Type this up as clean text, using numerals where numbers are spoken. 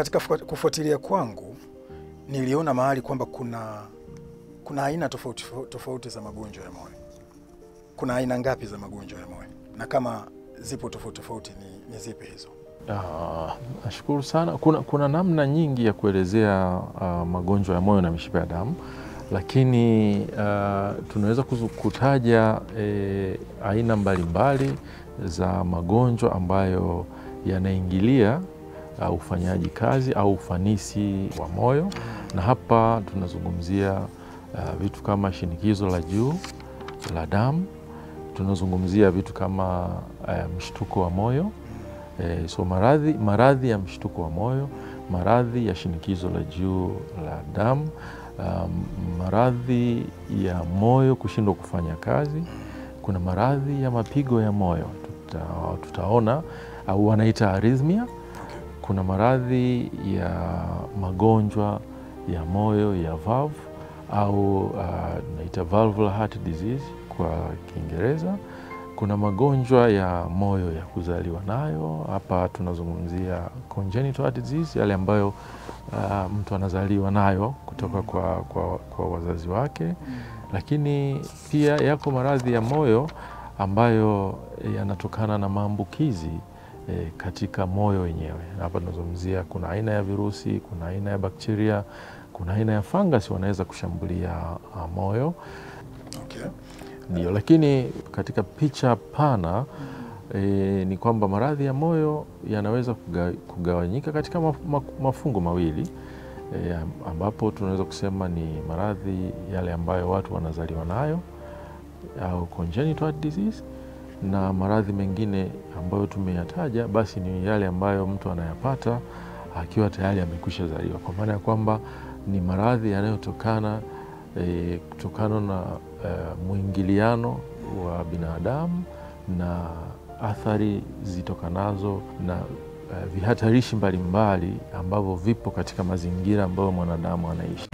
katika kufuatilia kwangu niliona mahali kwamba kuna aina tofauti za magonjwa ya moyo. Kuna aina ngapi za magonjwa ya moyo? Na kama zipo tofauti ni zipi hizo? Nashukuru sana. Kuna namna nyingi ya kuelezea magonjwa ya moyo na mishipa ya damu, lakini tunaweza kutaja aina mbalimbali za magonjwa ambayo yanaingilia ufanyaji kazi au ufanisi wa moyo, na hapa tunazungumzia vitu kama shinikizo la juu la damu, tunazungumzia vitu kama mshtuko wa moyo, so maradhi ya mshtuko wa moyo, maradhi ya shinikizo la juu la damu, maradhi ya moyo kushindwa kufanya kazi, kuna maradhi ya mapigo ya moyo tutaona au wanaita arrhythmia, kuna maradhi ya magonjwa ya moyo ya valve au naita valvular heart disease kwa Kiingereza. Kuna magonjwa ya moyo ya kuzaliwa nayo, hapa tunazungumzia congenital heart disease, yale ambayo mtu anazaliwa nayo kutoka kwa wazazi wake. Lakini pia yako maradhi ya moyo ambayo yanatokana na maambukizi katika moyo wenyewe. Hapa tunazungumzia kuna aina ya virusi, kuna aina ya bakteria, kuna aina ya fungus wanaweza kushambulia moyo. Okay. Ndio, lakini katika picha pana ni kwamba maradhi ya moyo yanaweza kugawanyika katika mafungu mawili, ambapo tunaweza kusema ni maradhi yale ambayo watu wanazaliwa nayo au congenital heart disease, na maradhi mengine ambayo tumeyataja basi ni yale ambayo mtu anayapata akiwa tayari amekwisha zaliwa, kwa maana ya kwamba ni maradhi yanayotokana kutokana na mwingiliano wa binadamu na athari zitokanazo na vihatarishi mbalimbali ambavyo vipo katika mazingira ambayo mwanadamu anaishi.